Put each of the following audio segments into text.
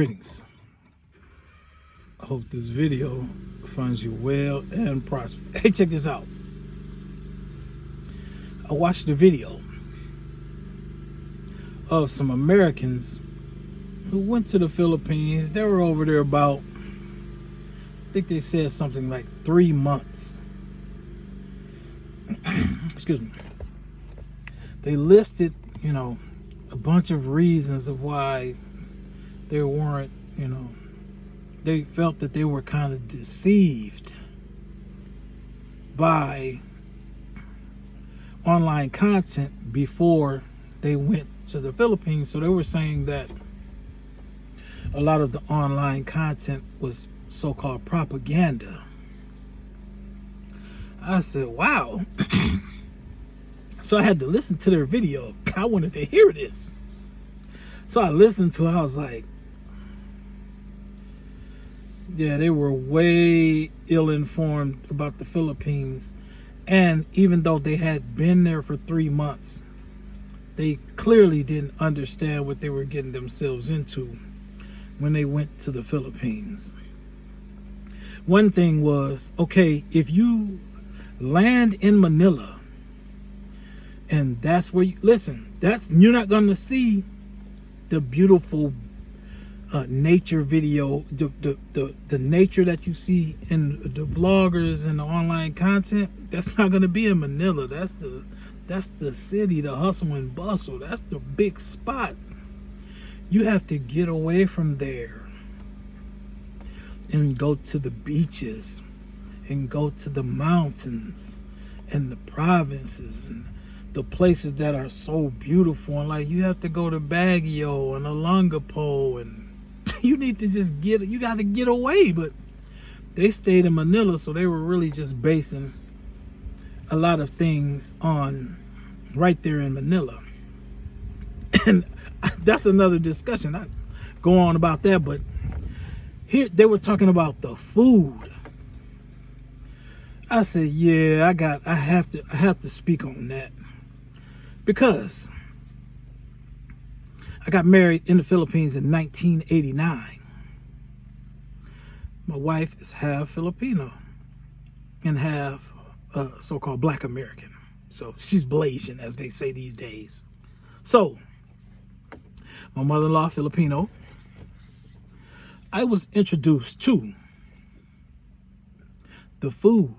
Greetings. I hope this video finds you well and prosperous. Hey, check this out. I watched a video of some Americans who went to the Philippines. They were over there about, I think they said something like 3 months. Excuse me. They listed, a bunch of reasons of why they weren't, they felt that they were kind of deceived by online content before they went to the Philippines. So they were saying that a lot of the online content was so-called propaganda. I said, wow. So I had to listen to their video. I wanted to hear this. So I listened to it. I was like, yeah, they were way ill-informed about the Philippines. And even though they had been there for 3 months, they clearly didn't understand what they were getting themselves into when they went to the Philippines. One thing was, okay, if you land in Manila, and that's where you listen, you're not going to see the beautiful nature video, the nature that you see in the vloggers and the online content. That's not going to be in Manila. That's the city, the hustle and bustle. That's the big spot. You have to get away from there and go to the beaches and go to the mountains and the provinces and the places that are so beautiful. And like, you have to go to Baguio and Olongapo, and you need to just you got to get away. But they stayed in Manila, so they were really just basing a lot of things on right there in Manila. And that's another discussion. I go on about that, but here they were talking about the food. I said, yeah, I have to speak on that, because I got married in the Philippines in 1989. My wife is half Filipino and half so-called Black American. So she's Blasian, as they say these days. So my mother-in-law, Filipino. I was introduced to the food.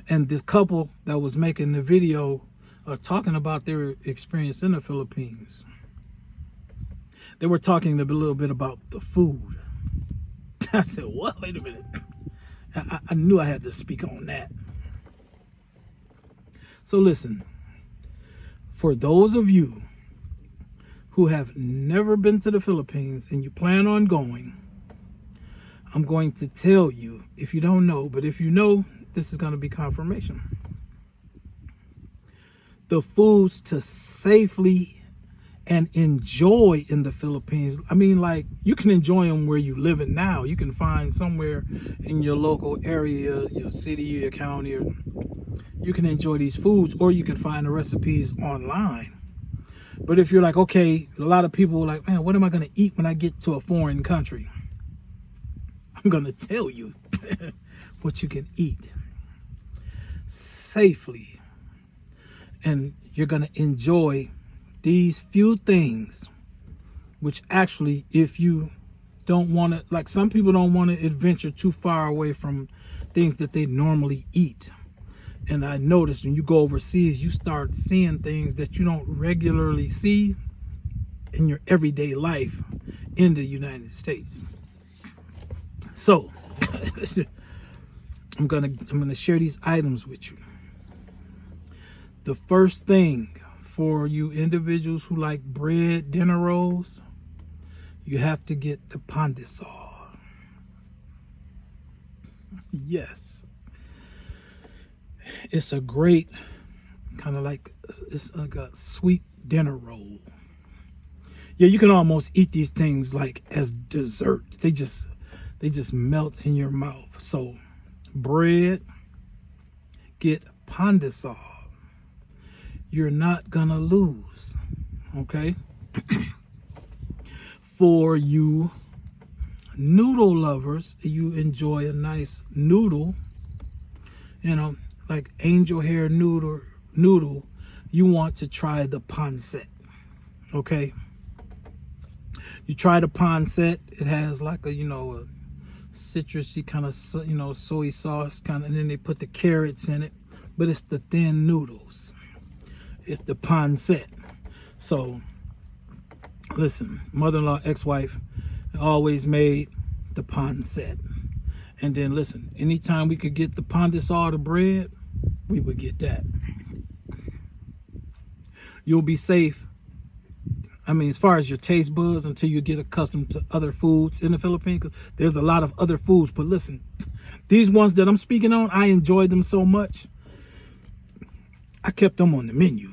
And this couple that was making the video talking about their experience in the Philippines, they were talking a little bit about the food. I said, what? Wait a minute. I knew I had to speak on that. So listen, for those of you who have never been to the Philippines and you plan on going, I'm going to tell you, if you don't know, but if you know, this is going to be confirmation. The foods to safely and enjoy in the Philippines. I mean, like, you can enjoy them where you live in now. You can find somewhere in your local area, your city, your county, or you can enjoy these foods, or you can find the recipes online. But if you're like, okay, a lot of people are like, man, what am I going to eat when I get to a foreign country? I'm going to tell you what you can eat safely. And you're going to enjoy these few things, which actually, if you don't want to, like, some people don't want to adventure too far away from things that they normally eat. And I noticed when you go overseas, you start seeing things that you don't regularly see in your everyday life in the United States. So I'm gonna share these items with you. The first thing, for you individuals who like bread dinner rolls, you have to get the pandesal. Yes. It's a great kind of like, it's like a sweet dinner roll. Yeah, you can almost eat these things like as dessert. They just melt in your mouth. So bread, get pandesal. You're not gonna lose, okay? For you noodle lovers, you enjoy a nice noodle, like angel hair noodle, you want to try the pancit. Okay, you try the pancit. It has like a a citrusy kind of soy sauce kind of, and then they put the carrots in it, but it's the thin noodles. It's the pancit. So listen, mother-in-law, ex-wife always made the pancit. And then listen, anytime we could get the pan de sal, the bread, we would get that. You'll be safe. I mean, as far as your taste buds, until you get accustomed to other foods in the Philippines, 'cause there's a lot of other foods. But listen, these ones that I'm speaking on, I enjoyed them so much, I kept them on the menu.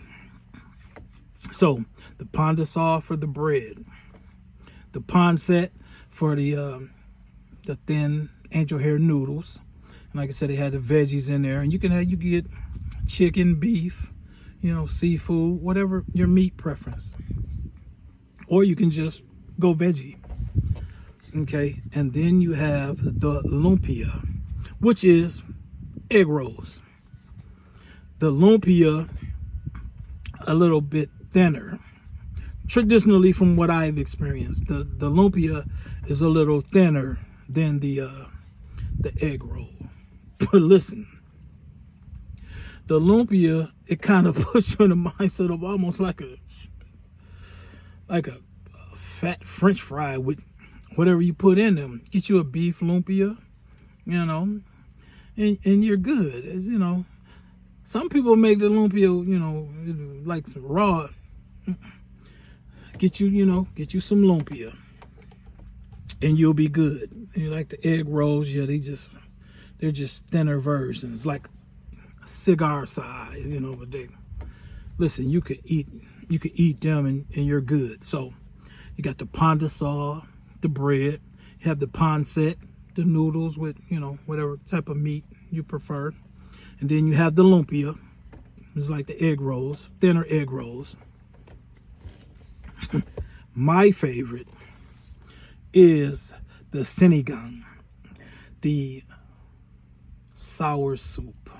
So the pan de sal for the bread, the pancit for the thin angel hair noodles, and like I said, they had the veggies in there, and you can get chicken, beef, seafood, whatever your meat preference, or you can just go veggie. Okay, and then you have the lumpia, which is egg rolls. The lumpia a little bit thinner. Traditionally, from what I've experienced, the lumpia is a little thinner than the egg roll. But listen, the lumpia, it kind of puts you in the mindset of almost like a fat French fry with whatever you put in them. Get you a beef lumpia, and you're good. As some people make the lumpia, like some raw. Get you some lumpia, and you'll be good. And you like the egg rolls? Yeah, they're just thinner versions, like cigar size, But listen, you could eat them, and you're good. So you got the pan de sal, the bread. You have the pancit, the noodles with whatever type of meat you prefer, and then you have the lumpia. It's like the egg rolls, thinner egg rolls. My favorite is the sinigang, the sour soup.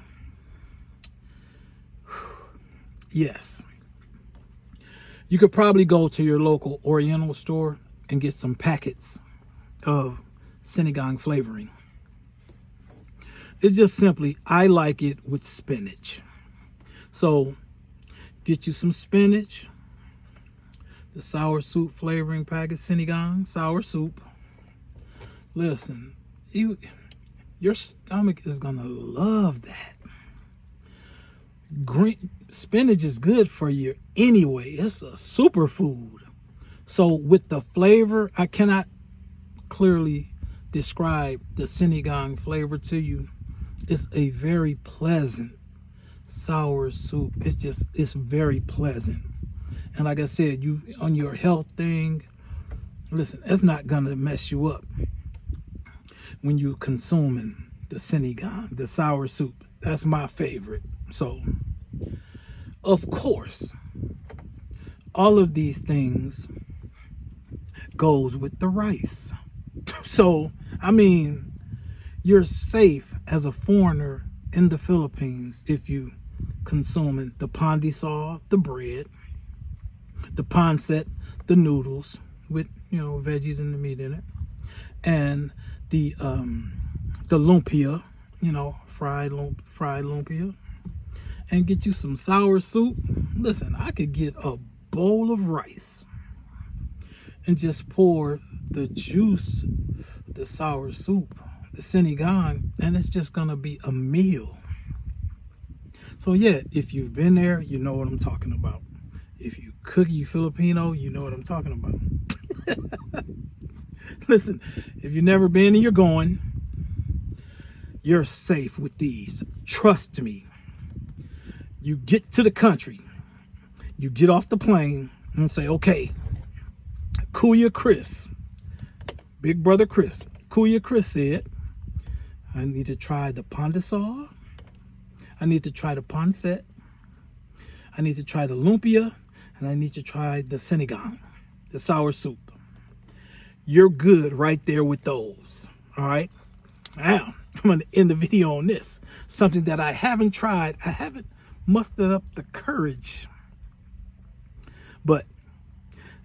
Yes. You could probably go to your local Oriental store and get some packets of sinigang flavoring. It's just simply, I like it with spinach. So get you some spinach, the sour soup flavoring packet, sinigang, sour soup. Listen, your stomach is gonna love that. Green spinach is good for you anyway. It's a superfood. So with the flavor, I cannot clearly describe the sinigang flavor to you. It's a very pleasant sour soup. It's very pleasant. And like I said, you on your health thing, listen, it's not gonna mess you up when you consuming the sinigang, the sour soup. That's my favorite. So, of course, all of these things goes with the rice. So, I mean, you're safe as a foreigner in the Philippines if you consuming the pan de sal, the bread, the pancit, the noodles with veggies and the meat in it, and the lumpia, fried lumpia, and get you some sour soup. Listen, I could get a bowl of rice and just pour the juice, the sour soup, the sinigang, and it's just gonna be a meal. So yeah, if you've been there, you know what I'm talking about. If you Filipino, you know what I'm talking about. Listen, if you've never been and you're going, you're safe with these. Trust me. You get to the country, you get off the plane and say, okay, Kuya Chris, Big Brother Chris, Kuya Chris said, I need to try the pan de sal, I need to try the pancit, I need to try the lumpia, and I need to try the sinigang, the sour soup. you're good right there with those. All right. Now, I'm going to end the video on this. Something that I haven't tried. I haven't mustered up the courage. But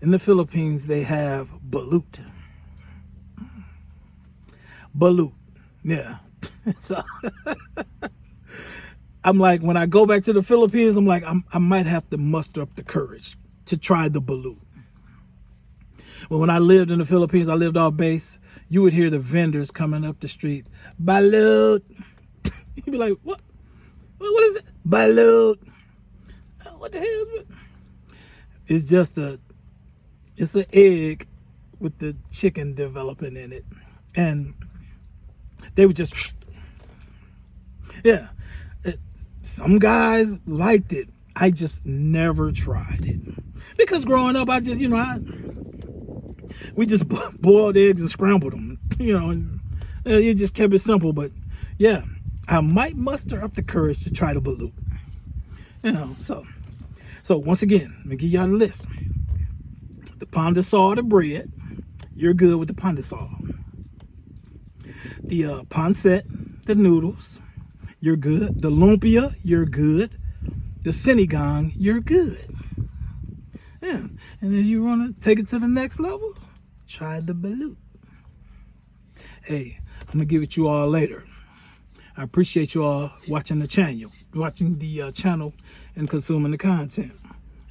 in the Philippines, they have balut. Balut. Yeah. So I'm like, when I go back to the Philippines, I'm like, I might have to muster up the courage to try the balut. Well, when I lived in the Philippines, I lived off base. You would hear the vendors coming up the street. Balut. You'd be like, what? What is it? Balut. What the hell is it? It's just it's an egg with the chicken developing in it. And they would just, yeah. Some guys liked it. I just never tried it. Because growing up, I just, we just boiled eggs and scrambled them, and you just kept it simple. But yeah, I might muster up the courage to try the balut. So once again, let me give y'all the list. The pandesal, the bread, you're good with the pandesal. The pancit, the noodles, you're good. The lumpia, you're good. The sinigang, you're good. Yeah, and then you want to take it to the next level, try the balut. Hey, I'm going to give it to you all later. I appreciate you all watching the channel, and consuming the content.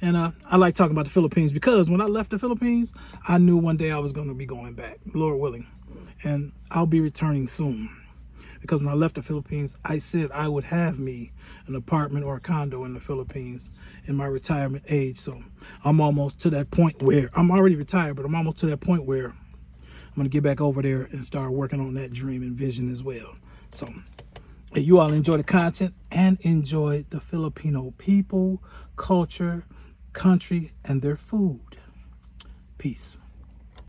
And I like talking about the Philippines because when I left the Philippines, I knew one day I was going to be going back, Lord willing. And I'll be returning soon. Because when I left the Philippines, I said I would have me an apartment or a condo in the Philippines in my retirement age. So I'm almost to that point where I'm already retired, but I'm almost to that point where I'm going to get back over there and start working on that dream and vision as well. So you all enjoy the content and enjoy the Filipino people, culture, country, and their food. Peace.